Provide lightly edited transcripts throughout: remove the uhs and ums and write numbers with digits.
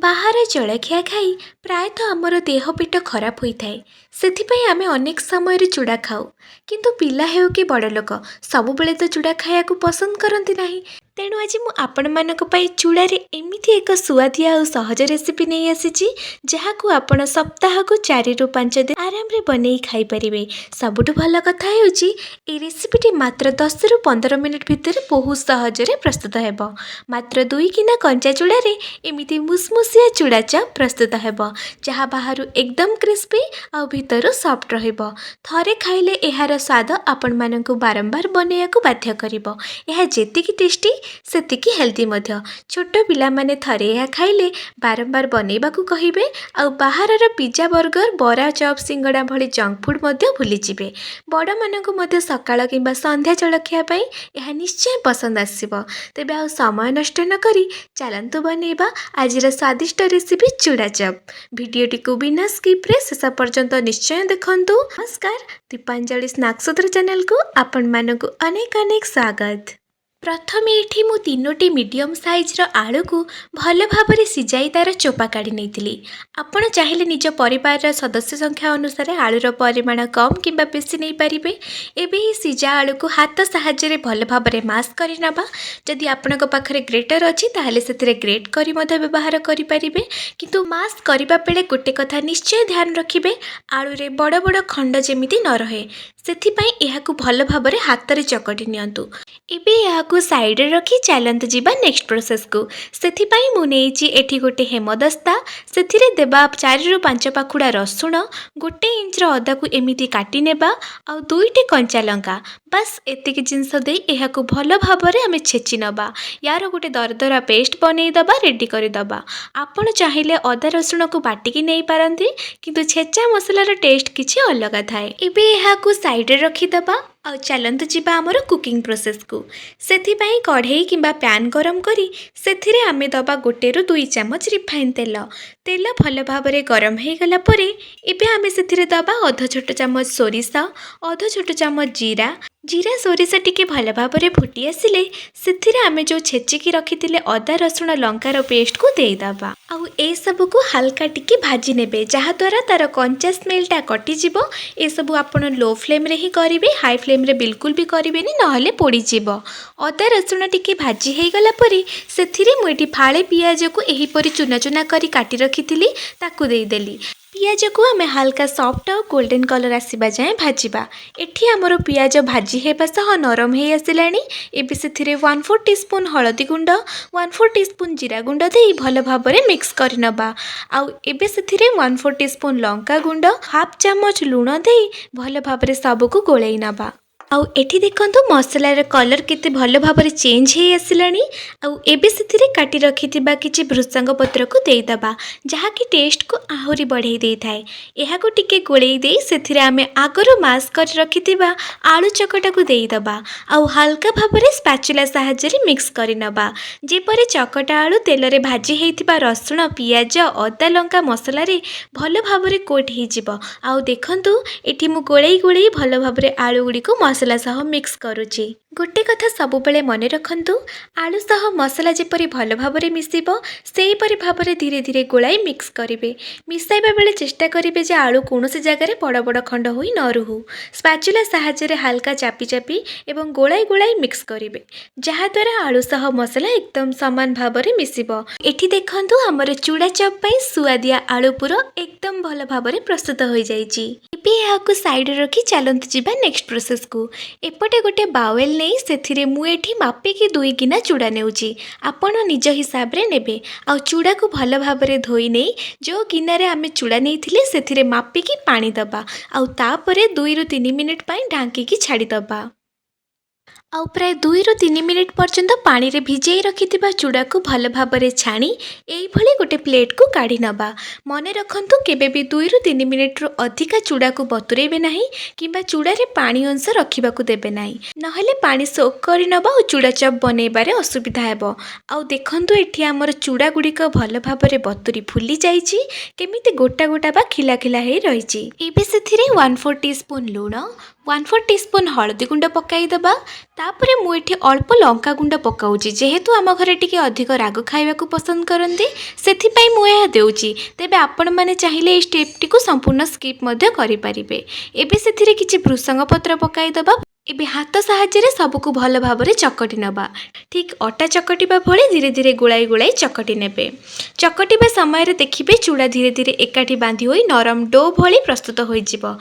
बाहर जलखिया खाई प्रायतः आमर देह पेट खराब होता है। से आम अनेक समय चूड़ा खाऊ किंतु पिला हेउ कि बड़ लोक सबुबले तो चूड़ा खाया पसंद करती नहीं। तेणु आज मुझे आपण मानक पई चूड़ारे एमिति एक सुआदिया और सहज रेसिपी नहीं आसी जहाँ को आपण सप्ताह को 4 ରୁ 5 दिन आराम रे बनै खाई परिबे। सबुठु भल कथा हेउची ए रेसिपीटी मात्र 10 ରୁ 15 मिनिट भितर बहुत सहज रे प्रस्तुत हेबो। मात्र 2 किना कंचा चूड़ारे एमिति मुसमुसिया चूड़ा चप प्रस्तुत हेबो जहाँ बाहर एकदम क्रिस्पी आ भितर सॉफ्ट रहिबो। थरे खाइले एहार स्वाद आपण मानकु बारंबार बनैयाकु बाध्य करिबो। एहा जेतिकी टेस्टी सेतिकी हेल्दी मध्य। छोट पिला माने थरे यह खाइले बारंबार बनैबाकू कहिबे आ बाहरर पिज्जा बर्गर बरा चप सिंगड़ा भली जंक फूड मध्य भूली जिवे। बड़ मानकू मध्य सकाळ किंबा संध्या जलखिया पई यह निश्चय पसंद आसीबो। तेबे आ समय नष्ट न करी चलंतु बनैबा आजिर स्वादिष्ट रेसिपी चूड़ा चप। भिडियोटी को बिना स्किप रे शेष पर्यंत निश्चय देखंतु। नमस्कार, दीपांजलि स्नैक्स चैनल को आपण मानकू अनेक अनेक स्वागत। प्रथम ये मु 3टी मीडियम साइज्र आलू को भल भाव सिझाई तार चोपा काढ़ी नहीं। आपण चाहिए निज परिवार सदस्य संख्या अनुसार आलूर परिमाण कम किंबा बेसी नहीं पारिबे। एबे ही सिझा आलू को हाथ साहाय्य भल भाव मास करि नबा। जदि आपनक पाखरे ग्रेटर अछि ताहाले सेथिरे ग्रेट करि मध्य व्यवहार करि परिबे। किंतु मास करिबा बेले गोटे कथा निश्चय ध्यान रखिबे, आलू रे बड़ बड़ खंड जेमिति न रहे सेथिपाई एहाकु भल भाव हाथ रे चकटी नियंतु। एबे एहाकु साइड रे रखी चलंतु जिबा नेक्स्ट प्रोसेस को। सेथिपाई मु नेइची एठी गोटे हेमदस्ता सेथिरे देबा 4 ରୁ 5 पाखुड़ा रसुण, 1 इंच अदा को एमिति काटी नेबा आ 2टी कंचा लंका। बस एतिक जिनस दे एहाकु भल भाव आमे छेची नबा। यार गोटे दरदरा पेस्ट बनै दबा रेडी करि दबा। आपण चाहिए अदा रसुण को बाटिकी नहीं पारंती किंतु छेचा मसलार टेस्ट किछि अलग थाए। एबे एहाकु साइड रे रखी दबा आ चलंतु जिबा हमर कुकिंग प्रोसेस को। सेथिपाई कढ़ई किंबा पैन गरम करी सेथिरे आमे दबा 1 ରୁ 2 चामच रिफाइन तेल। तेल भल भाव गरम हो गला परे एबे आमे सेथिरे दबा अध छोट चामच सोरिष, अध छोट चामच जीरा सोरिष टिके भल भाव फुटी आसिले सेथिरे आमे जो छेचिकी रखिथिले अदा रसुण लंकार पेस्ट को दे दबा। आउ ए सब को हल्का टिके भाजी नेबे जहा द्वारा तार कंचा स्मेलटा कटि जिवो। ए सब आपण लो फ्लेम रे ही करिवे, हाई फ्लेम रे बिल्कुल भी करिवेनी नहले पोड़ी जिवो। अदा रसुण टिके भाजी हे गला परे सेथिरे मु एठी फाळे पियाज को एही परि चुना चुना करी काटी रखिथिली ताकू देई देली। पियाज को आमे हल्का सॉफ्ट और गोल्डन कलर आसीबा जाए भाजिबा। एठी हमर पियाज भाजी हेबा सह नरम हे आसिलानी। एबे सेथिरे 1/4 टीस्पून हळदी गुंड, 1/4 टीस्पून जीरा गुंड देई भल भाबरे मिक्स करि नबा। आउ एबे सेथिरे 1/4 टीस्पून लंका गुंड, हाफ चामच लूण देई भल भाबरे सबको गोळेई नबा। आउ एठी देखंतु मसलार कलर केते भल भाबरे चेंज हे आसिलानी। आउ एबे सेथिरे काटी रखिथिबा किछि भृसंग पत्र को देई दबा जहा कि टेस्ट को आहुरी बढ़ाई देई थाए। एहा को टिके गोळेई देई सेथिरे आमे आगरो मास कर रखिथिबा आलू चकटा को देई दबा। आउ हल्का भाबरे स्पैचुला सहाय्य रे मिक्स करि नबा जेपरे चकटा आलू तेल रे भाजी हेइथिबा रसुण, पियाज, अदा लंका मसला रे भल भाबरे कोट हे जिवो। आउ देखंतु एठी मु गोळेई भल भाबरे आलू गुडी को मसला सह मिक्स करुची। गोटे कथा सबु बेले मने रखंतु, आलू सह मसला जेपरि भल भाबरे मिसिबो सेही परि भाबरे धीरे धीरे गोलाई मिक्स करिवे। मिसाइबा बेले चेष्टा करिवे जे आलू कोनोसी जगह बड़ बड़ खंड होई न रहू। स्पैचुला सहाय्य रे हल्का चापी चापी एवं गोलाई मिक्स करिवे जहा द्वारा आलू सह मसला एकदम समान भाबरे मिसिबो। एठी देखंतु हमर चूड़ा चप पई सुआदिया आलू पुरो एकदम भल भाबरे प्रस्तुत होई जाईची। एबे याकु साइड रे रखी चलंतु जिबा नेक्स्ट प्रोसेस को। एपटे गोटे बाउल सेथिरे मु एठी मापिकी 2 गिना चूड़ा नेउची। आपण निज हिसाब रे नेबे। आ चूड़ा को भल भाबरे धोई नै जो गिना रे आमे चूड़ा नेइथिले सेथिरे मापिकी पानी दबा। आ तापरे 2 ରୁ 3 मिनिट पई ढांकी की छाड़ी दबा। आउ प्राय 2 ରୁ 3 मिनिट पर्यंत पानी रे भिजई रखिथिबा चूड़ा को भल भाबरे छाणी एई भली गोटे प्लेट को काढी नबा। मने रखंतु केबे भी 2 ରୁ 3 मिनिट रो अधिका चूड़ा को बतुरेबे नाही किंबा चूड़ा रे पानी अंश रखिबा को देबे नाही नहले पानी सोक करि नबा और चूड़ा चप बनेबारे असुविधा हेबो। आउ देखंतु एठी हमर चूड़ा गुडी को भल भाबरे बतुरी फुली जाईची केमिति गोटा गोटा बा खिला खिला हे रहिची। एबे सेथिरे 1/4 टीस्पून लूण, 1/4 टीस्पून हळदी गुंड पकाइदेबा। तापर मुझे अल्प लंका गुंड पकाउची, जेहेतु आम घरे टिके अधिक राग खाइबाकू पसंद करती से देउची। तेबे आपण माने चाहिए ये स्टेप टी संपूर्ण स्किप करें। एबे से किछि भृषंग पत्र पकाइदेबा। एबे हाथ साहाय्य सबको भल भाव चकटी नबा। ठीक अटा चकटिबा भली धीरे धीरे गोलाई गोलाई चकटी नेबे। चकटिबा समय देखिए चूड़ा धीरे धीरे एकाठी बांधी होई नरम डो भली प्रस्तुत होइजिबो।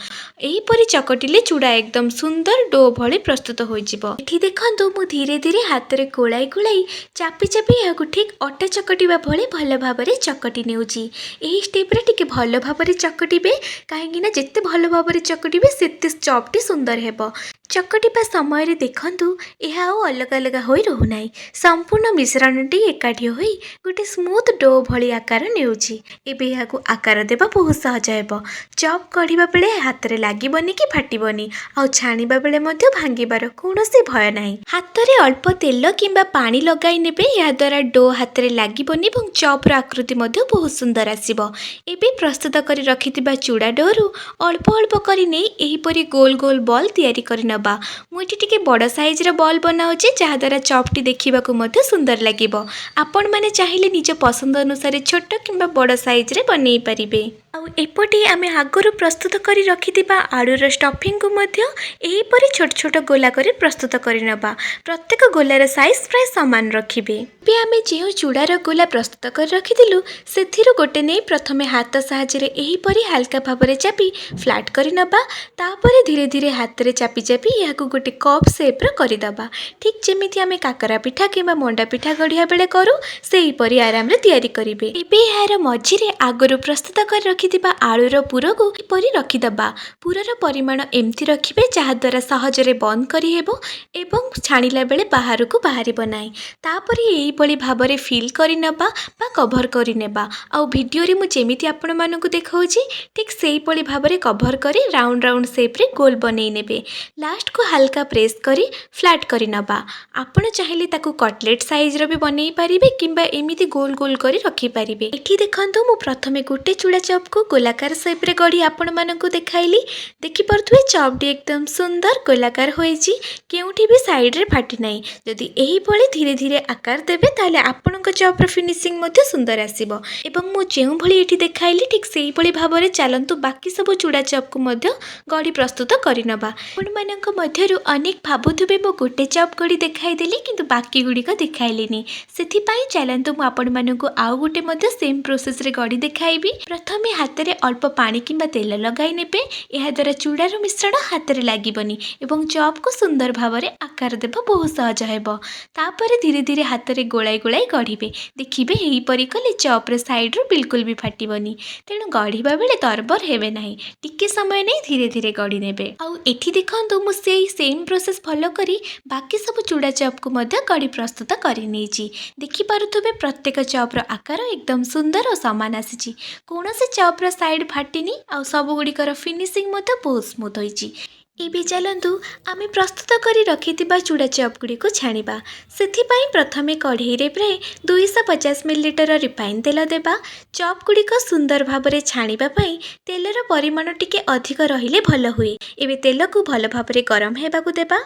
एहीपरि चकटिले चूड़ा एकदम सुंदर डो भली प्रस्तुत होइजिबो। एठी देखंतु मु धीरे धीरे हाथ रे गोलाई गोलाई चापी चापी याकु ठीक अटा चकटिबा भली भल भाव चकटी नेउची। एही स्टेप रे टिके भल भाव चकटिबे, काहेकि ना जेते भल भाव चकटिबे सेते चॉपटी सुंदर हेबो। चकटिबा समय देखंतु यह अलग अलग होई रहुना, संपूर्ण मिश्रणटी एकाठी होई गोटे स्मूथ डो भली आकार नेउची। एबे याकु आकार देबा बहुत सहज हेबो। चॉप कढिबा बेले हाथ रे लागिबनी कि फाटिबनी, आ छाणिबा बेले मध्ये भांगिबार कोनोसी भय नाही। हाथ रे अल्प तेल किंबा पानी लगाई नेबे, या द्वारा डो हाथ रे लागिबनी एवं चॉप र आकृति मध्ये बहुत सुंदर आसीबो। एबे प्रस्तुत करी रखितिबा चूड़ा डोरु अल्प अल्प करी नै एहीपरि गोल गोल बॉल तैयारी करी नबा। मुझे टिके बड़ साइज रो बॉल बनाउची, जहा द्वारा चॉपटी देखिबाकू मध्ये सुंदर लागिबो। आपण माने चाहिए निज पसंद अनुसार छोट किंबा बड़ साइज रे बनै परिबे। आउ एपटे आमे आगरु प्रस्तुत करी रखिथिबा आलूर स्टफिंग को मध्ये एहीपरि छोट छोट गोला करी प्रस्तुत करी नबा। प्रत्येक गोलार साइज प्राय समान रखिबे। बे आमे जेउ चूड़ार गोला प्रस्तुत कर रखिथिलु सेथिरु गोटे नै प्रथमे हाथ साहाय्य रे एहीपरि हल्का भाबरे चापी फ्लैट करी नबा। तापरे धीरे धीरे हाथ रे चापी चापी याकु गोटे कप शेप रो करी दबा। ठीक जेमिति आमे काकरा पिठा किंबा मंडा पिठा गढ़िया बेले करू सेहीपरि आराम रे तयारी करिवे। एबे यार मझी रे आगरु प्रस्तुत कर रखिथिबा आलूर पुर को एपरि रखिदबा। पुरर परिमाण एमती रखिबे जहा द्वारा सहजरे बंद करी हेबो एवं छाणिला बेले बाहर को बाहरिबो नाही। तापरे एही पळी भाबरे फिल करी नबा बा कवर करी नेबा। आ वीडियो रे मु जेमिति आपण मानकु देखाउची ठीक सेही पळी भाबरे कवर करी राउंड राउंड शेप रे गोल बनै नेबे। लास्ट को हल्का प्रेस करी फ्लैट करी नबा। आपण चाहिए ताकू कटलेट साइज रो भी बनै पारिबे किंबा एमिति गोल गोल करी रखि पारिबे। एठी देखंतु मु प्रथमे गोटे चूड़ा चॉप को गोलाकार शेप रे गढ़ी आपण मानकु देखाइली। देखि परथुए चॉपटी एकदम सुंदर गोलाकार होईची, केउठी भी साइड रे फाटी नाही। जदि एही पळी धीरे धीरे आकार देबे ताले आपणक चॉप रो फिनिशिंग मध्ये सुंदर आसीबो। एवं मु जेउ भली एठी देखाइली ठीक सेही पळी भाबरे चालंतु बाकी सब चूड़ा चॉप को मध्ये गढ़ी प्रस्तुत करि नबा। आपण मानक मध्यरु अनेक भाबुथुबे मु गोटे चॉप गढ़ी देखाई देली किंतु बाकी गुड़िक देखाइलिनी। सेथिपाई चलंतु मु आपण मानकु आउ गोटे मध्ये सेम प्रोसेस रे गढ़ी देखाइबी। प्रथमे हाथ रे अल्प पानी किंबा तेल लगाई नेबे। एहा द्वारा चूड़ार मिश्रण हाथ रे लागिबनी एवं चॉप को सुंदर भावरे आकार देबा बहुत सहज हेबो। तापरे धीरे धीरे हाथ रे गोलाई गोलाई गढ़िबे। देखिबे एही परि कले चॉप रे साइड रो बिल्कुल भी फाटिबनी, तेणु गढ़िबा बेले तरबर हेबे नाही। टिके समय नै धीरे धीरे गढ़ी नेबे। आउ एठी देखंतु मु सेही सेम प्रोसेस फॉलो करी बाकी सब चूड़ा चॉप को मध्ये गढ़ी प्रस्तुत करि नेची। देखि पारुथबे प्रत्येक चॉप रो आकार एकदम सुंदर और समान आसीची। कोनोसी चॉप रो साइड फाटिनी आ सब गुड़िकर फिनिशिंग मध्ये बहुत स्मूथ होईची। एबे चलंतु आमे प्रस्तुत करी रखिथिबा चूड़ा चॉप गुड़ी को छाणिबा। सेथिपाई प्रथमे कढ़ई रे प्राय 250 मिलीलीटर रिफाइन तेल देबा। चॉप गुड़ी को सुंदर भाबरे छाणिबा पई तेलर परिमाण टिके अधिक रहिले भल हुए। एबे तेल को भल भाबरे गरम हेबाकू देबा।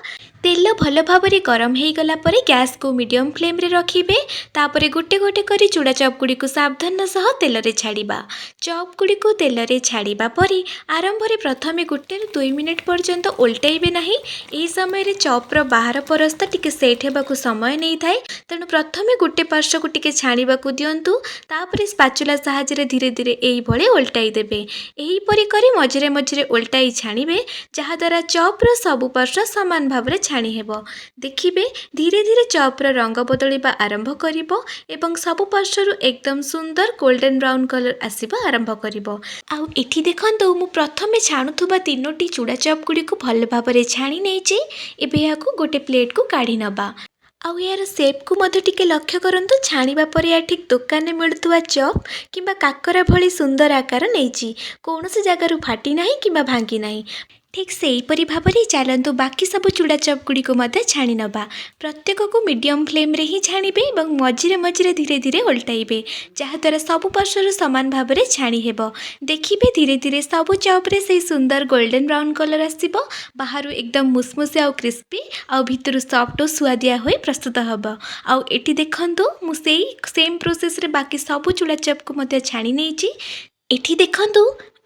तेल भल भाबरे गरम हेई गला परे गैस को मीडियम फ्लेम रे रखिबे। तापरे गोटे गोटे करी चूड़ा चॉप गुड़ी को सावधान सह तेल रे छाड़िबा। चॉप गुड़ी को तेल रे छाड़िबा परे आरंभ रे प्रथमे गोटे 2 मिनिट पर्यंत ओल्टाइबे नाही। एही समय रे चॉप रो बाहर परस्त टिके सेट हेबाकू समय नै थाए, तेणु प्रथमे गोटे पार्श्व को टिके छाणिबाकू दियंतु। तापरे स्पाचुला सहाय्य रे धीरे धीरे एही भଳି ओल्टाई देबे। एही परि करी मझिरे मझिरे ओल्टाई छाणिबे, जहा द्वारा चॉप रो सब पार्श्व समान भाबरे छाणी हेबो। देखिबे धीरे धीरे चॉप रो रंग बदलिबा आरंभ करिबो एवं सब पार्श्व एकदम सुंदर गोल्डन ब्राउन कलर आसीबा आरंभ करिबो। आउ एठी देखंतु मु प्रथमे छाणुथुबा तीनोटी चूड़ा चॉप गुड़ी को भल भाबरे छाणी नेची। एबे याकू गोटे प्लेट को काढी नबा। आउ यार शेप को मध्य टिके लक्ष्य करंतु। छाणिबा परे या ठीक दुकान में मिलुवा चॉप किंबा काकरा भली सुंदर आकार नेची। कोनोसी जगारु फाटी नाही किंबा भांगी नाही। ठीक सेहीपरि भाବରେ ଚାଲନ୍ତୁ ବାକି ସବୁ ଚୁଡ଼ା ଚପ୍ ଗୁଡ଼ିକୁ ମଧ୍ୟ ଛାଣି ନେବା। ପ୍ରତ୍ୟେକକୁ ମିଡ଼ିୟମ୍ ଫ୍ଲେମ୍ରେ ହିଁ ଛାଣିବେ ଏବଂ ମଝିରେ ମଝିରେ ଧୀରେ ଧୀରେ ଓଲଟାଇବେ, ଯାହାଦ୍ୱାରା ସବୁ ପାର୍ଶ୍ୱରୁ ସମାନ ଭାବରେ ଛାଣି ହେବ। ଦେଖିବେ ଧୀରେ ଧୀରେ ସବୁ ଚପ୍ରେ ସେଇ ସୁନ୍ଦର ଗୋଲ୍ଡେନ୍ ବ୍ରାଉନ୍ କଲର୍ ଆସିବ। ବାହାରୁ ଏକଦମ ମୁସମୁସିଆ ଆଉ କ୍ରିସ୍ପି, ଆଉ ଭିତରୁ ସଫ୍ଟ ଓ ସୁଆଦିଆ ହୋଇ ପ୍ରସ୍ତୁତ ହେବ। ଆଉ ଏଠି ଦେଖନ୍ତୁ ମୁଁ ସେଇ ସେମ୍ ପ୍ରୋସେସ୍ରେ ବାକି ସବୁ ଚୁଡ଼ା ଚପ୍କୁ ମଧ୍ୟ ଛାଣି ନେଇଛି। ଏଠି ଦେଖନ୍ତୁ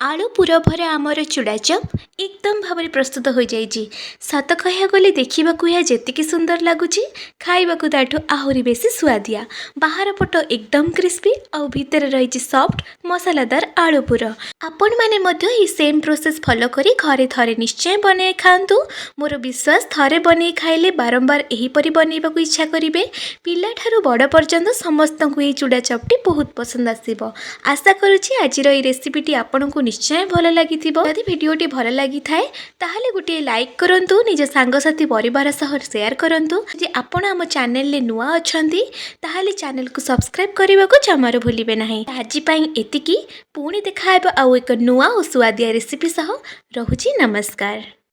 ଆଳୁ ପୁର ଭରା ଆମର ଚୁଡ଼ା ଚପ୍ ଏକଦମ ଭାବରେ ପ୍ରସ୍ତୁତ ହୋଇଯାଇଛି। ସତ କହିବାକୁ ଗଲେ ଦେଖିବାକୁ ଏହା ଯେତିକି ସୁନ୍ଦର ଲାଗୁଛି, ଖାଇବାକୁ ତାଠୁ ଆହୁରି ବେଶୀ ସୁଆଦିଆ। ବାହାର ପଟ ଏକଦମ କ୍ରିସ୍ପି ଆଉ ଭିତରେ ରହିଛି ସଫ୍ଟ ମସଲାଦାର ଆଳୁ ପୁର। ଆପଣମାନେ ମଧ୍ୟ ଏହି ସେମ୍ ପ୍ରୋସେସ୍ ଫଲୋ କରି ଘରେ ଥରେ ନିଶ୍ଚୟ ବନେଇ ଖାଆନ୍ତୁ। ମୋର ବିଶ୍ୱାସ ଥରେ ବନେଇ ଖାଇଲେ ବାରମ୍ବାର ଏହିପରି ବନେଇବାକୁ ଇଚ୍ଛା କରିବେ। ପିଲାଠାରୁ ବଡ଼ ପର୍ଯ୍ୟନ୍ତ ସମସ୍ତଙ୍କୁ ଏହି ଚୁଡ଼ା ଚପ୍ଟି ବହୁତ ପସନ୍ଦ ଆସିବ। ଆଶା କରୁଛି ଆଜିର ଏହି ରେସିପିଟି ଆପଣଙ୍କୁ ନିଶ୍ଚୟ ଭଲ ଲାଗିଥିବ। ଯଦି ଭିଡ଼ିଓଟି ଭଲ ଲାଗିଥାଏ ତାହେଲେ ଗୋଟିଏ ଲାଇକ୍ କରନ୍ତୁ, ନିଜ ସାଙ୍ଗସାଥି ପରିବାର ସହ ସେୟାର କରନ୍ତୁ। ଯଦି ଆପଣ ଆମ ଚ୍ୟାନେଲରେ ନୂଆ ଅଛନ୍ତି ତାହେଲେ ଚ୍ୟାନେଲକୁ ସବସ୍କ୍ରାଇବ୍ କରିବାକୁ ଜମାରୁ ଭୁଲିବେ ନାହିଁ। ଆଜି ପାଇଁ ଏତିକି, ପୁଣି ଦେଖାହେବ ଆଉ ଏକ ନୂଆ ଓ ସୁଆଦିଆ ରେସିପି ସହ। ରହୁଛି, ନମସ୍କାର।